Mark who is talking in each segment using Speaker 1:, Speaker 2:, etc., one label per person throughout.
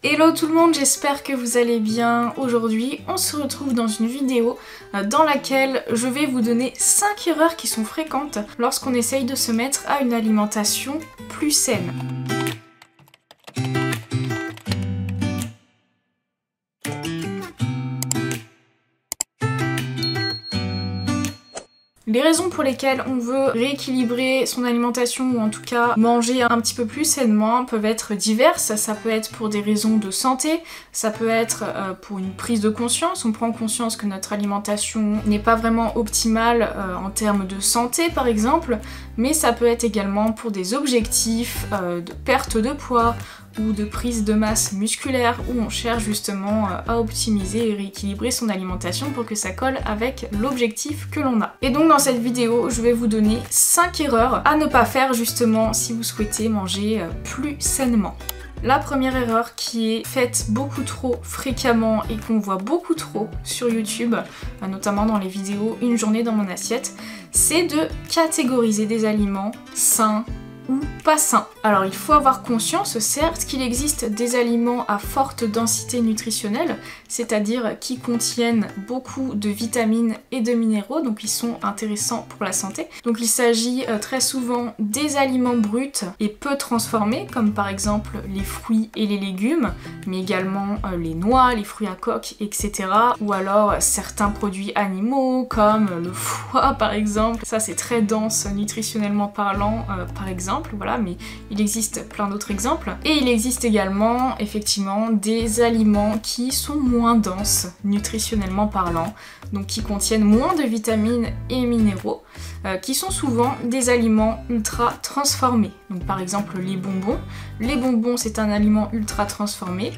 Speaker 1: Hello tout le monde, j'espère que vous allez bien. Aujourd'hui, on se retrouve dans une vidéo dans laquelle je vais vous donner 5 erreurs qui sont fréquentes lorsqu'on essaye de se mettre à une alimentation plus saine. Les raisons pour lesquelles on veut rééquilibrer son alimentation ou en tout cas manger un petit peu plus sainement peuvent être diverses. Ça peut être pour des raisons de santé, ça peut être pour une prise de conscience. On prend conscience que notre alimentation n'est pas vraiment optimale en termes de santé par exemple, mais ça peut être également pour des objectifs de perte de poids ou de prise de masse musculaire où on cherche justement à optimiser et rééquilibrer son alimentation pour que ça colle avec l'objectif que l'on a. Et donc dans cette vidéo, je vais vous donner 5 erreurs à ne pas faire justement si vous souhaitez manger plus sainement. La première erreur qui est faite beaucoup trop fréquemment et qu'on voit beaucoup trop sur YouTube, notamment dans les vidéos Une journée dans mon assiette, c'est de catégoriser des aliments sains ou pas sains. Alors il faut avoir conscience certes qu'il existe des aliments à forte densité nutritionnelle, c'est-à-dire qui contiennent beaucoup de vitamines et de minéraux, donc ils sont intéressants pour la santé. Donc il s'agit très souvent des aliments bruts et peu transformés, comme par exemple les fruits et les légumes, mais également les noix, les fruits à coque, etc. Ou alors certains produits animaux, comme le foie par exemple. Ça c'est très dense nutritionnellement parlant, par exemple, voilà, mais il existe plein d'autres exemples. Et il existe également effectivement des aliments qui sont moins denses nutritionnellement parlant, donc qui contiennent moins de vitamines et minéraux, qui sont souvent des aliments ultra transformés. Donc par exemple les bonbons. Les bonbons c'est un aliment ultra transformé.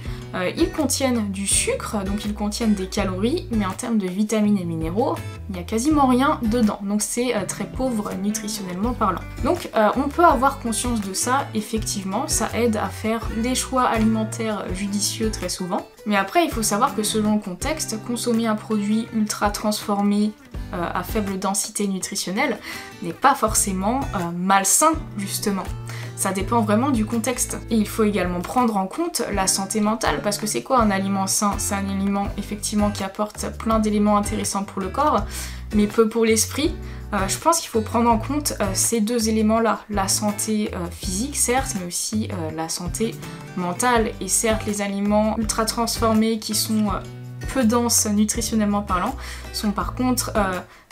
Speaker 1: Ils contiennent du sucre, donc ils contiennent des calories, mais en termes de vitamines et minéraux, il n'y a quasiment rien dedans. Donc c'est très pauvre nutritionnellement parlant. Donc on peut avoir conscience de ça, effectivement, ça aide à faire des choix alimentaires judicieux très souvent. Mais après il faut savoir que selon le contexte, consommer un produit ultra transformé à faible densité nutritionnelle n'est pas forcément malsain justement. Ça dépend vraiment du contexte. Et il faut également prendre en compte la santé mentale, parce que c'est quoi un aliment sain? C'est un aliment effectivement qui apporte plein d'éléments intéressants pour le corps, mais peu pour l'esprit. Je pense qu'il faut prendre en compte ces deux éléments-là, la santé physique certes, mais aussi la santé mentale. Et certes, les aliments ultra transformés qui sont peu denses nutritionnellement parlant sont par contre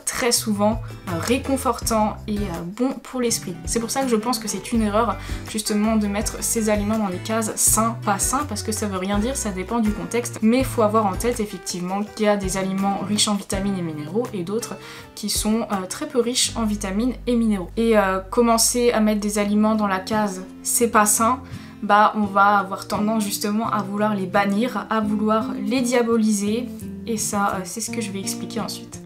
Speaker 1: très souvent réconfortants et bons pour l'esprit. C'est pour ça que je pense que c'est une erreur justement de mettre ces aliments dans les cases sains, pas sains, parce que ça veut rien dire, ça dépend du contexte, mais il faut avoir en tête effectivement qu'il y a des aliments riches en vitamines et minéraux et d'autres qui sont très peu riches en vitamines et minéraux. Et commencer à mettre des aliments dans la case c'est pas sain, bah on va avoir tendance justement à vouloir les bannir, à vouloir les diaboliser, et ça c'est ce que je vais expliquer ensuite.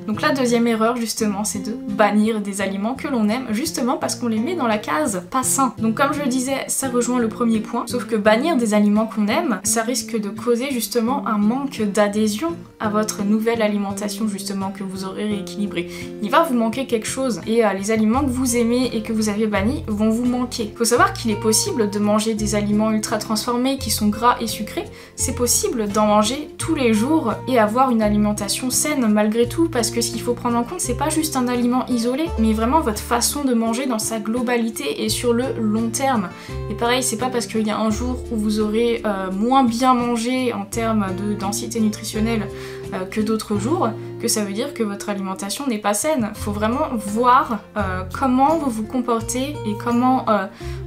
Speaker 1: Donc la deuxième erreur justement c'est de bannir des aliments que l'on aime justement parce qu'on les met dans la case pas sain. Donc comme je le disais, ça rejoint le premier point, sauf que bannir des aliments qu'on aime, ça risque de causer justement un manque d'adhésion à votre nouvelle alimentation justement que vous aurez rééquilibrée. Il va vous manquer quelque chose et les aliments que vous aimez et que vous avez bannis vont vous manquer. Faut savoir qu'il est possible de manger des aliments ultra transformés qui sont gras et sucrés, c'est possible d'en manger tous les jours et avoir une alimentation saine malgré tout, parce que ce qu'il faut prendre en compte c'est pas juste un aliment isolé, mais vraiment votre façon de manger dans sa globalité et sur le long terme. Et pareil, c'est pas parce qu'il y a un jour où vous aurez moins bien mangé en termes de densité nutritionnelle que d'autres jours que ça veut dire que votre alimentation n'est pas saine. Faut vraiment voir comment vous vous comportez et comment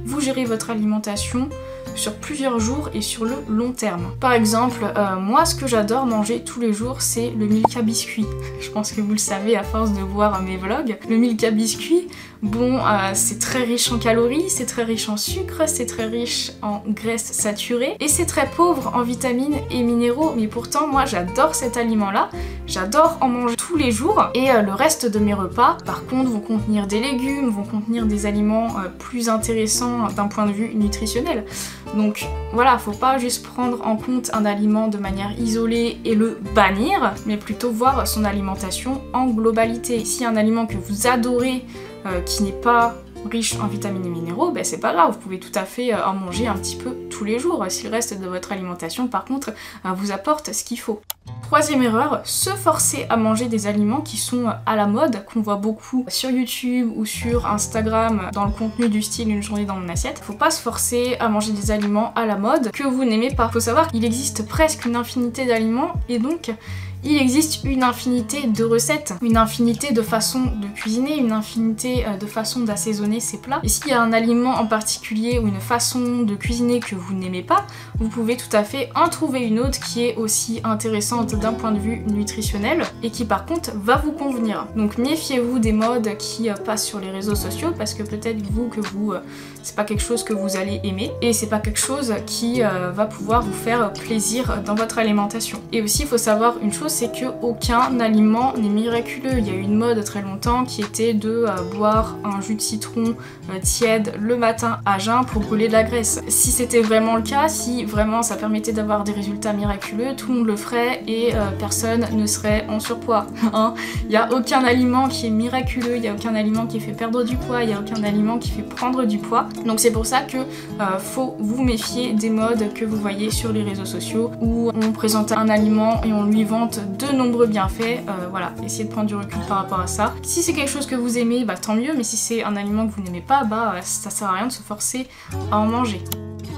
Speaker 1: vous gérez votre alimentation sur plusieurs jours et sur le long terme. Par exemple, moi ce que j'adore manger tous les jours c'est le Milka biscuit. Je pense que vous le savez à force de voir mes vlogs. Le Milka biscuit, bon, c'est très riche en calories, c'est très riche en sucre, c'est très riche en graisses saturées et c'est très pauvre en vitamines et minéraux, mais pourtant moi j'adore cet aliment là, j'adore en manger tous les jours. Et le reste de mes repas par contre vont contenir des légumes, vont contenir des aliments plus intéressants d'un point de vue nutritionnel. Donc voilà, faut pas juste prendre en compte un aliment de manière isolée et le bannir, mais plutôt voir son alimentation en globalité. Si un aliment que vous adorez, qui n'est pas riches en vitamines et minéraux, ben c'est pas grave, vous pouvez tout à fait en manger un petit peu tous les jours si le reste de votre alimentation par contre vous apporte ce qu'il faut. Troisième erreur, se forcer à manger des aliments qui sont à la mode, qu'on voit beaucoup sur YouTube ou sur Instagram dans le contenu du style une journée dans mon assiette. Faut pas se forcer à manger des aliments à la mode que vous n'aimez pas. Faut savoir qu'il existe presque une infinité d'aliments et donc il existe une infinité de recettes, une infinité de façons de cuisiner, une infinité de façons d'assaisonner ses plats. Et s'il y a un aliment en particulier ou une façon de cuisiner que vous n'aimez pas, vous pouvez tout à fait en trouver une autre qui est aussi intéressante d'un point de vue nutritionnel et qui par contre va vous convenir. Donc méfiez-vous des modes qui passent sur les réseaux sociaux parce que peut-être c'est pas quelque chose que vous allez aimer et c'est pas quelque chose qui va pouvoir vous faire plaisir dans votre alimentation. Et aussi il faut savoir une chose, c'est qu'aucun aliment n'est miraculeux. Il y a eu une mode très longtemps qui était de boire un jus de citron tiède le matin à jeun pour brûler de la graisse. Si c'était vraiment le cas, si vraiment ça permettait d'avoir des résultats miraculeux, tout le monde le ferait et personne ne serait en surpoids. Hein, il n'y a aucun aliment qui est miraculeux, il n'y a aucun aliment qui fait perdre du poids, il n'y a aucun aliment qui fait prendre du poids. Donc c'est pour ça que faut vous méfier des modes que vous voyez sur les réseaux sociaux où on présente un aliment et on lui vante de nombreux bienfaits. Voilà, essayez de prendre du recul par rapport à ça. Si c'est quelque chose que vous aimez, bah tant mieux, mais si c'est un aliment que vous n'aimez pas, bah ça sert à rien de se forcer à en manger.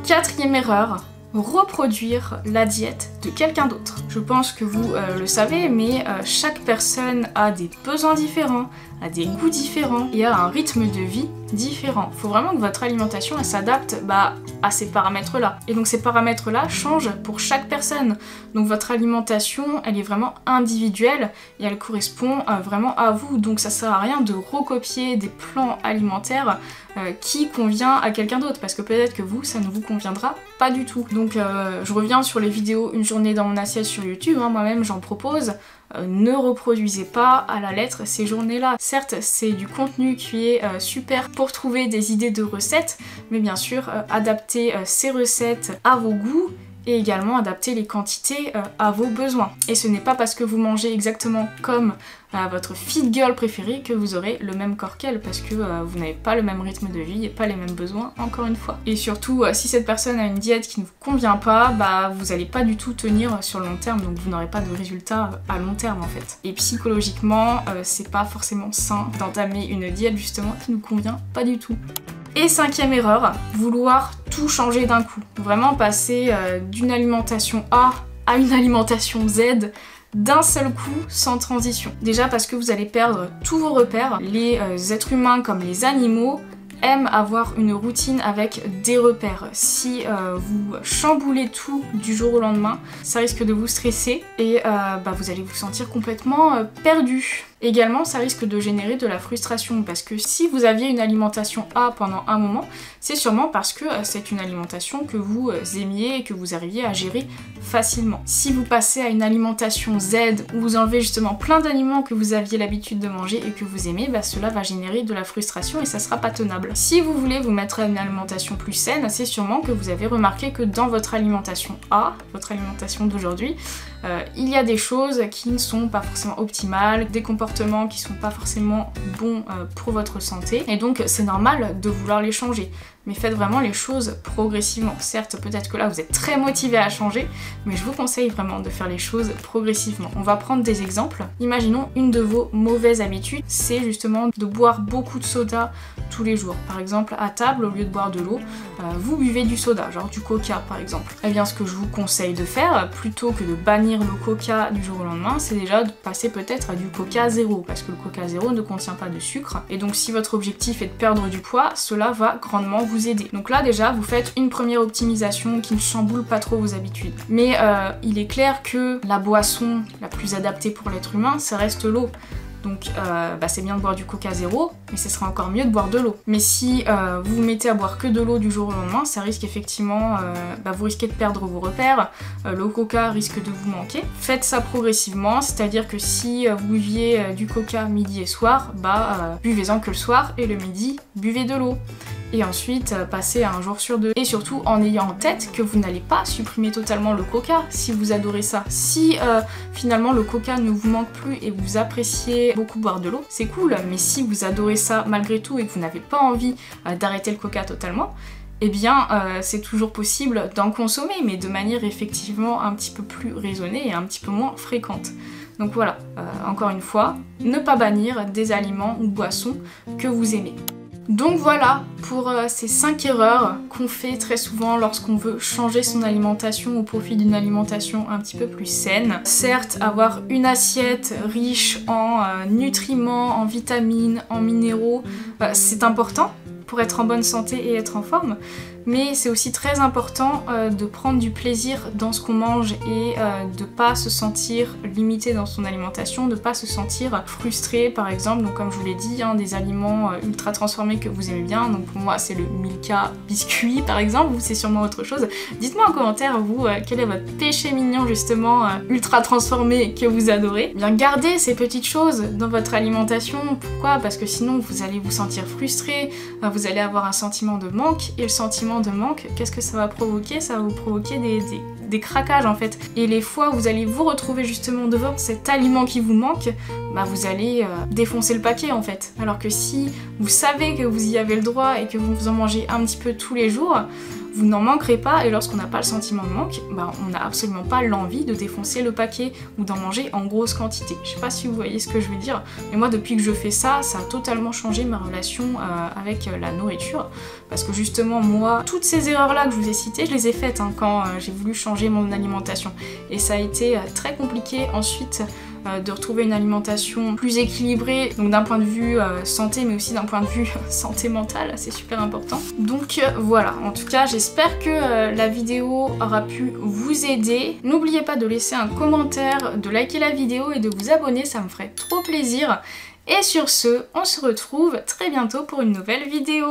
Speaker 1: Quatrième erreur, reproduire la diète de quelqu'un d'autre. Je pense que vous le savez, mais chaque personne a des besoins différents, a des goûts différents et a un rythme de vie différent. Faut vraiment que votre alimentation elle s'adapte à ces paramètres-là. Et donc ces paramètres-là changent pour chaque personne. Donc votre alimentation, elle est vraiment individuelle et elle correspond vraiment à vous. Donc ça sert à rien de recopier des plans alimentaires qui convient à quelqu'un d'autre parce que peut-être que vous, ça ne vous conviendra pas du tout. Donc je reviens sur les vidéos une journée dans mon assiette sur YouTube, hein, moi-même j'en propose. Ne reproduisez pas à la lettre ces journées-là. Certes, c'est du contenu qui est super pour trouver des idées de recettes, mais bien sûr, adaptez ces recettes à vos goûts et également adapter les quantités à vos besoins. Et ce n'est pas parce que vous mangez exactement comme votre fit girl préférée que vous aurez le même corps qu'elle, parce que vous n'avez pas le même rythme de vie et pas les mêmes besoins, encore une fois. Et surtout, si cette personne a une diète qui ne vous convient pas, vous n'allez pas du tout tenir sur le long terme, donc vous n'aurez pas de résultats à long terme en fait. Et psychologiquement, c'est pas forcément sain d'entamer une diète justement qui ne convient pas du tout. Et cinquième erreur, vouloir tout changer d'un coup. Vraiment passer d'une alimentation A à une alimentation Z d'un seul coup, sans transition. Déjà parce que vous allez perdre tous vos repères. Les êtres humains comme les animaux aiment avoir une routine avec des repères. Si vous chamboulez tout du jour au lendemain, ça risque de vous stresser et vous allez vous sentir complètement perdu. Également, ça risque de générer de la frustration parce que si vous aviez une alimentation A pendant un moment, c'est sûrement parce que c'est une alimentation que vous aimiez et que vous arriviez à gérer facilement. Si vous passez à une alimentation Z où vous enlevez justement plein d'aliments que vous aviez l'habitude de manger et que vous aimez, cela va générer de la frustration et ça sera pas tenable. Si vous voulez vous mettre à une alimentation plus saine, c'est sûrement que vous avez remarqué que dans votre alimentation A, votre alimentation d'aujourd'hui, il y a des choses qui ne sont pas forcément optimales, des comportements qui sont pas forcément bons pour votre santé, et donc c'est normal de vouloir les changer. Mais faites vraiment les choses progressivement. Certes, peut-être que là vous êtes très motivé à changer, mais je vous conseille vraiment de faire les choses progressivement. On va prendre des exemples. Imaginons une de vos mauvaises habitudes, c'est justement de boire beaucoup de soda tous les jours. Par exemple, à table, au lieu de boire de l'eau, vous buvez du soda, genre du coca par exemple. Eh bien, ce que je vous conseille de faire, plutôt que de bannir le coca du jour au lendemain, c'est déjà de passer peut-être à du coca zéro, parce que le coca zéro ne contient pas de sucre. Et donc, si votre objectif est de perdre du poids, cela va grandement vous aider. Donc là déjà vous faites une première optimisation qui ne chamboule pas trop vos habitudes. Mais il est clair que la boisson la plus adaptée pour l'être humain ça reste l'eau. Donc c'est bien de boire du coca zéro, mais ce serait encore mieux de boire de l'eau. Mais si vous vous mettez à boire que de l'eau du jour au lendemain, ça risque effectivement, vous risquez de perdre vos repères, le coca risque de vous manquer. Faites ça progressivement, c'est-à-dire que si vous buviez du coca midi et soir, buvez-en que le soir, et le midi, buvez de l'eau. et ensuite passer à un jour sur 2. Et surtout en ayant en tête que vous n'allez pas supprimer totalement le coca si vous adorez ça. Si finalement le coca ne vous manque plus et vous appréciez beaucoup boire de l'eau, c'est cool, mais si vous adorez ça malgré tout et que vous n'avez pas envie d'arrêter le coca totalement, eh bien c'est toujours possible d'en consommer, mais de manière effectivement un petit peu plus raisonnée et un petit peu moins fréquente. Donc voilà, encore une fois, ne pas bannir des aliments ou boissons que vous aimez. Donc voilà pour ces 5 erreurs qu'on fait très souvent lorsqu'on veut changer son alimentation au profit d'une alimentation un petit peu plus saine. Certes, avoir une assiette riche en nutriments, en vitamines, en minéraux, c'est important pour être en bonne santé et être en forme, mais c'est aussi très important de prendre du plaisir dans ce qu'on mange et de pas se sentir limité dans son alimentation, de pas se sentir frustré par exemple. Donc comme je vous l'ai dit, hein, des aliments ultra transformés que vous aimez bien, donc pour moi c'est le Milka biscuit par exemple, ou c'est sûrement autre chose. Dites-moi en commentaire vous quel est votre péché mignon justement ultra transformé que vous adorez. Bien gardez ces petites choses dans votre alimentation. Pourquoi? Parce que sinon vous allez vous sentir frustré, vous allez avoir un sentiment de manque, et le sentiment de manque, qu'est-ce que ça va provoquer? Ça va vous provoquer des craquages en fait. Et les fois où vous allez vous retrouver justement devant cet aliment qui vous manque, bah vous allez défoncer le paquet en fait. Alors que si vous savez que vous y avez le droit et que vous en mangez un petit peu tous les jours, vous n'en manquerez pas, et lorsqu'on n'a pas le sentiment de manque, bah on n'a absolument pas l'envie de défoncer le paquet ou d'en manger en grosse quantité. Je sais pas si vous voyez ce que je veux dire, mais moi depuis que je fais ça, ça a totalement changé ma relation avec la nourriture, parce que justement moi, toutes ces erreurs là que je vous ai citées, je les ai faites hein, quand j'ai voulu changer mon alimentation, et ça a été très compliqué ensuite de retrouver une alimentation plus équilibrée, donc d'un point de vue santé, mais aussi d'un point de vue santé mentale, c'est super important. Donc voilà, en tout cas j'espère que la vidéo aura pu vous aider. N'oubliez pas de laisser un commentaire, de liker la vidéo et de vous abonner, ça me ferait trop plaisir. Et sur ce, on se retrouve très bientôt pour une nouvelle vidéo.